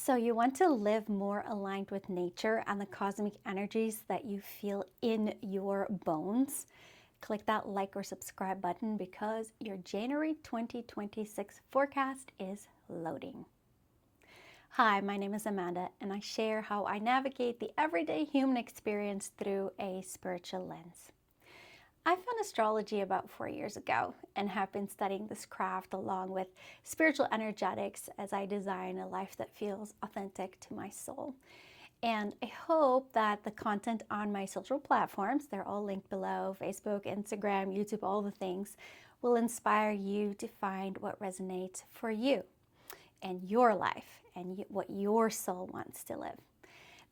So you want to live more aligned with nature and the cosmic energies that you feel in your bones? Click that like or subscribe button because your January 2026 forecast is loading. Hi, my name is Amanda, and I share how I navigate the everyday human experience through a spiritual lens. I found astrology about 4 years ago and have been studying this craft along with spiritual energetics as I design a life that feels authentic to my soul. And I hope that the content on my social platforms, they're all linked below, Facebook, Instagram, YouTube, all the things, will inspire you to find what resonates for you and your life and what your soul wants to live.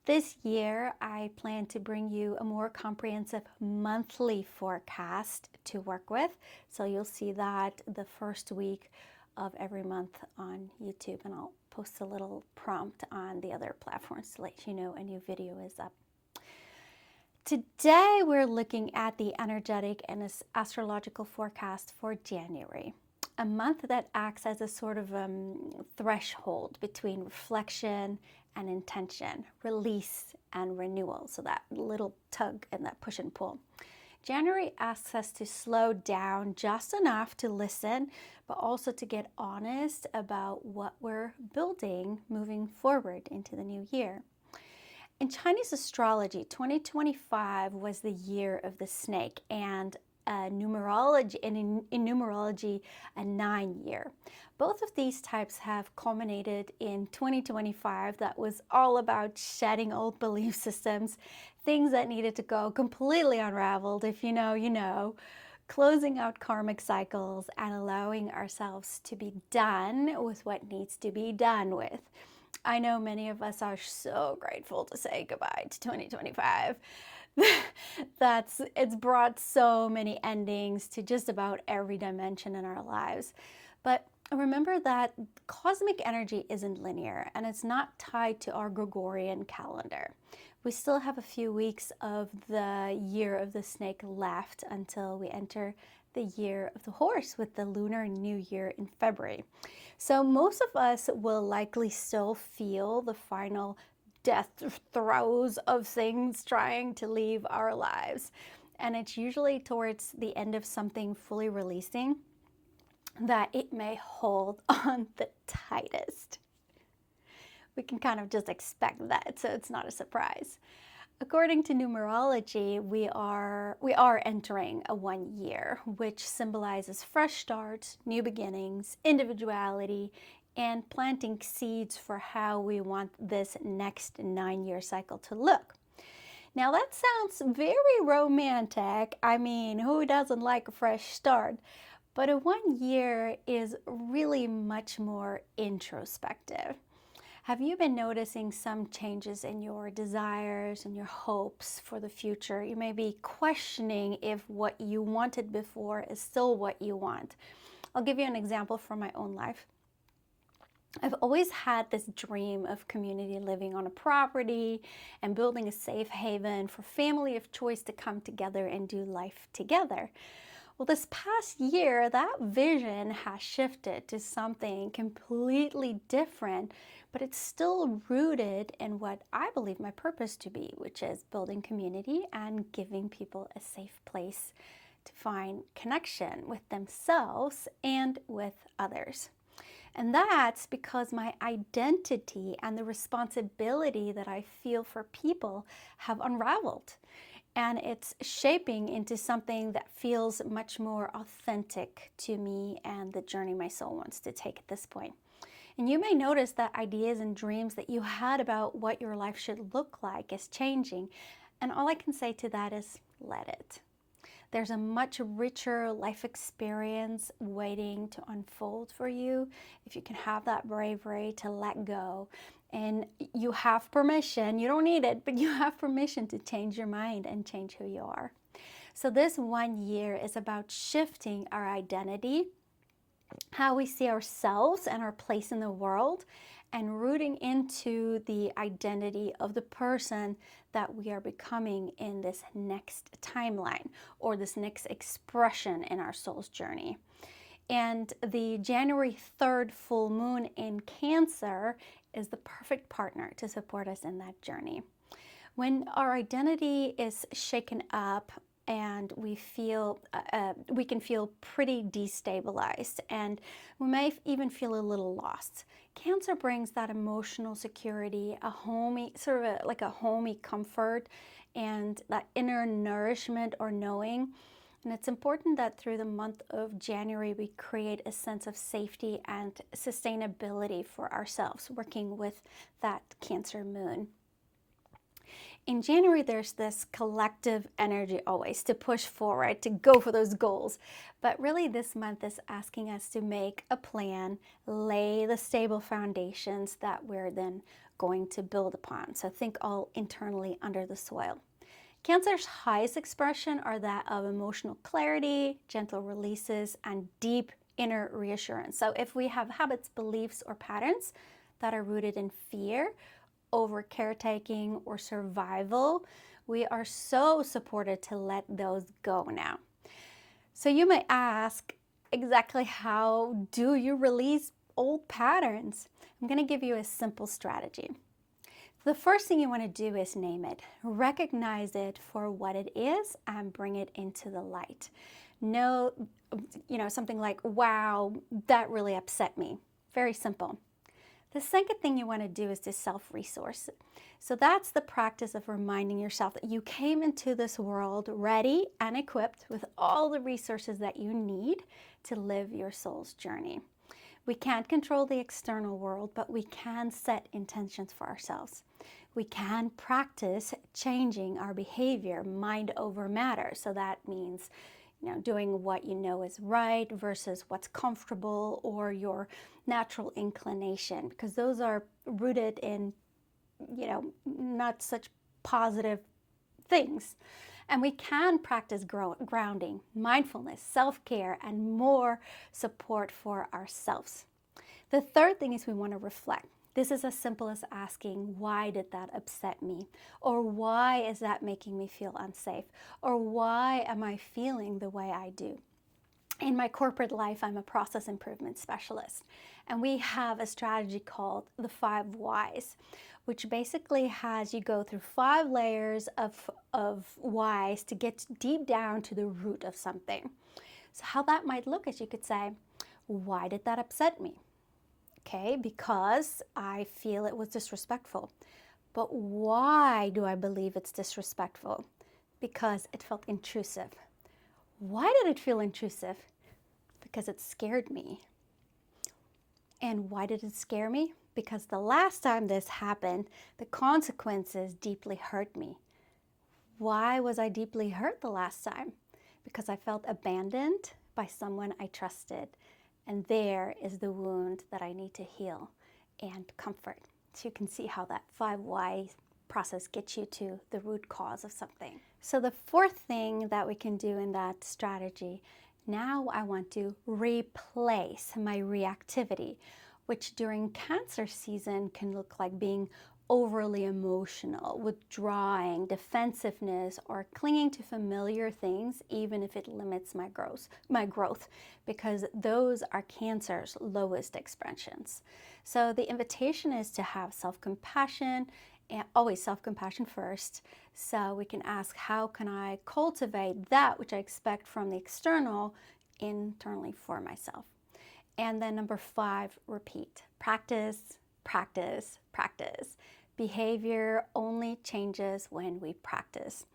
This year, I plan to bring you a more comprehensive monthly forecast to work with. So you'll see that the first week of every month on YouTube, and I'll post a little prompt on the other platforms to let you know a new video is up. Today, we're looking at the energetic and astrological forecast for January, a month that acts as a sort of threshold between reflection and intention, release and renewal. So that little tug and that push and pull. January asks us to slow down just enough to listen, but also to get honest about what we're building moving forward into the new year. In Chinese astrology, 2025 was the year of the snake, and numerology, and in numerology, a 9-year. Both of these types have culminated in 2025 that was all about shedding old belief systems, things that needed to go completely unraveled, if you know, you know, closing out karmic cycles and allowing ourselves to be done with what needs to be done with. I know many of us are so grateful to say goodbye to 2025. It's brought so many endings to just about every dimension in our lives. But remember that cosmic energy isn't linear and it's not tied to our Gregorian calendar. We still have a few weeks of the year of the snake left until we enter the year of the horse with the Lunar New Year in February. So most of us will likely still feel the final death throes of things trying to leave our lives. And it's usually towards the end of something fully releasing that it may hold on the tightest. We can kind of just expect that, so it's not a surprise. According to numerology, we are entering a 1 year, which symbolizes fresh starts, new beginnings, individuality, and planting seeds for how we want this next 9-year cycle to look. Now that sounds very romantic. I mean, who doesn't like a fresh start? But a 1 year is really much more introspective. Have you been noticing some changes in your desires and your hopes for the future? You may be questioning if what you wanted before is still what you want. I'll give you an example from my own life. I've always had this dream of community living on a property and building a safe haven for family of choice to come together and do life together. Well, this past year, that vision has shifted to something completely different, but it's still rooted in what I believe my purpose to be, which is building community and giving people a safe place to find connection with themselves and with others. And that's because my identity and the responsibility that I feel for people have unraveled. And it's shaping into something that feels much more authentic to me and the journey my soul wants to take at this point. And you may notice that ideas and dreams that you had about what your life should look like is changing. And all I can say to that is let it. There's a much richer life experience waiting to unfold for you if you can have that bravery to let go. And you have permission, you don't need it, but you have permission to change your mind and change who you are. So this 1 year is about shifting our identity, how we see ourselves and our place in the world, and rooting into the identity of the person that we are becoming in this next timeline or this next expression in our soul's journey. And the January 3rd full moon in Cancer is the perfect partner to support us in that journey. When our identity is shaken up and we can feel pretty destabilized, and we may even feel a little lost. Cancer brings that emotional security, a homey, sort of like a homey comfort, and that inner nourishment or knowing. And it's important that through the month of January, we create a sense of safety and sustainability for ourselves, working with that Cancer moon. In January, there's this collective energy always to push forward, to go for those goals. But really, this month is asking us to make a plan, lay the stable foundations that we're then going to build upon. So think all internally under the soil. Cancer's highest expression are that of emotional clarity, gentle releases, and deep inner reassurance. So if we have habits, beliefs, or patterns that are rooted in fear, over caretaking, or survival, we are so supported to let those go now. So you may ask, exactly how do you release old patterns? I'm going to give you a simple strategy. The first thing you want to do is name it. Recognize it for what it is and bring it into the light. No, something like, wow, that really upset me. Very simple. The second thing you want to do is to self-resource. So that's the practice of reminding yourself that you came into this world ready and equipped with all the resources that you need to live your soul's journey. We can't control the external world, but we can set intentions for ourselves. We can practice changing our behavior, mind over matter. So that means doing what you know is right versus what's comfortable or your natural inclination, because those are rooted in, not such positive things. And we can practice grounding, mindfulness, self-care, and more support for ourselves. The third thing is we want to reflect. This is as simple as asking, why did that upset me? Or why is that making me feel unsafe? Or why am I feeling the way I do? In my corporate life, I'm a process improvement specialist. And we have a strategy called the 5 whys, which basically has you go through 5 layers of whys to get deep down to the root of something. So how that might look is you could say, why did that upset me? Okay, because I feel it was disrespectful. But why do I believe it's disrespectful? Because it felt intrusive. Why did it feel intrusive? Because it scared me. And why did it scare me? Because the last time this happened, the consequences deeply hurt me. Why was I deeply hurt the last time? Because I felt abandoned by someone I trusted. And there is the wound that I need to heal and comfort. So you can see how that 5 why process gets you to the root cause of something. So the fourth thing that we can do in that strategy, now I want to replace my reactivity, which during Cancer season can look like being overly emotional, withdrawing, defensiveness, or clinging to familiar things, even if it limits my growth, because those are Cancer's lowest expressions. So the invitation is to have self-compassion, and always self-compassion first. So we can ask, how can I cultivate that which I expect from the external internally for myself? And then number 5, repeat. Practice, practice, practice. Behavior only changes when we practice.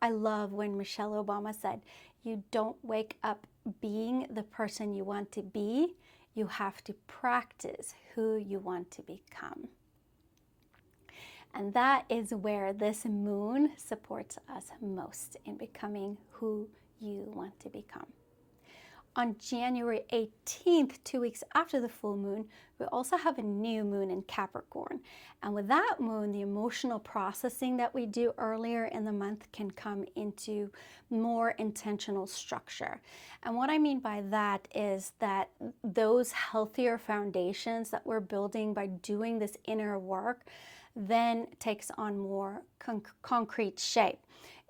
I love when Michelle Obama said, you don't wake up being the person you want to be. You have to practice who you want to become. And that is where this moon supports us most in becoming who you want to become. On January 18th, 2 weeks after the full moon, we also have a new moon in Capricorn. And with that moon, the emotional processing that we do earlier in the month can come into more intentional structure. And what I mean by that is that those healthier foundations that we're building by doing this inner work then takes on more concrete shape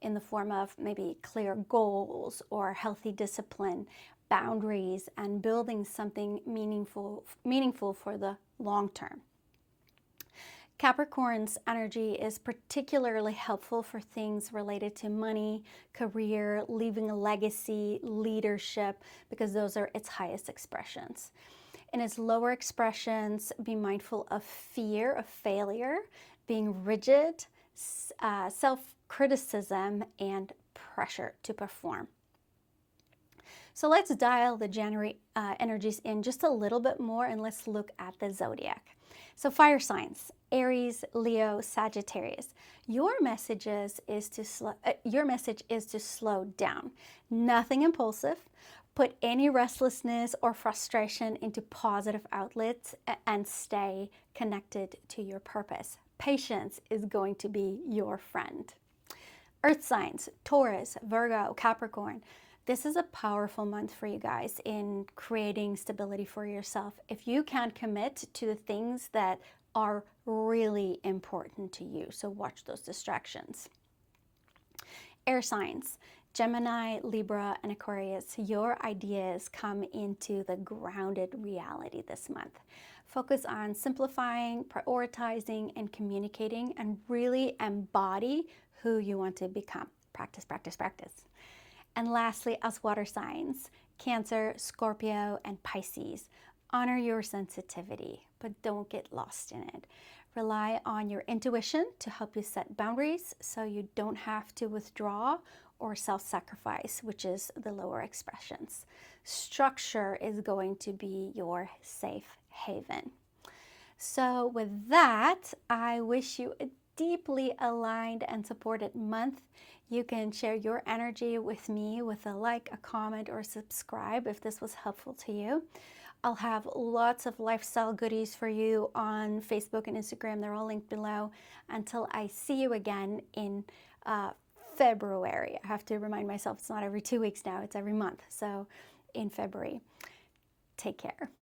in the form of maybe clear goals or healthy discipline boundaries and building something meaningful for the long term. Capricorn's energy is particularly helpful for things related to money, career, leaving a legacy, leadership, because those are its highest expressions. In its lower expressions, be mindful of fear of failure, being rigid, self-criticism, and pressure to perform. So let's dial the January energies in just a little bit more, and let's look at the zodiac. So fire signs, Aries, Leo, Sagittarius. Your message is to slow down. Nothing impulsive. Put any restlessness or frustration into positive outlets and stay connected to your purpose. Patience is going to be your friend. Earth signs, Taurus, Virgo, Capricorn. This is a powerful month for you guys in creating stability for yourself. If you can commit to the things that are really important to you, so watch those distractions. Air signs, Gemini, Libra, and Aquarius. Your ideas come into the grounded reality this month. Focus on simplifying, prioritizing, and communicating, and really embody who you want to become. Practice, practice, practice. And lastly, as water signs, Cancer, Scorpio, and Pisces. Honor your sensitivity, but don't get lost in it. Rely on your intuition to help you set boundaries so you don't have to withdraw or self-sacrifice, which is the lower expressions. Structure is going to be your safe haven. So with that, I wish you a deeply aligned and supported month. You can share your energy with me with a like, a comment, or subscribe if this was helpful to you. I'll have lots of lifestyle goodies for you on Facebook and Instagram. They're all linked below. Until I see you again in February. I have to remind myself it's not every 2 weeks now, it's every month. So in February, take care.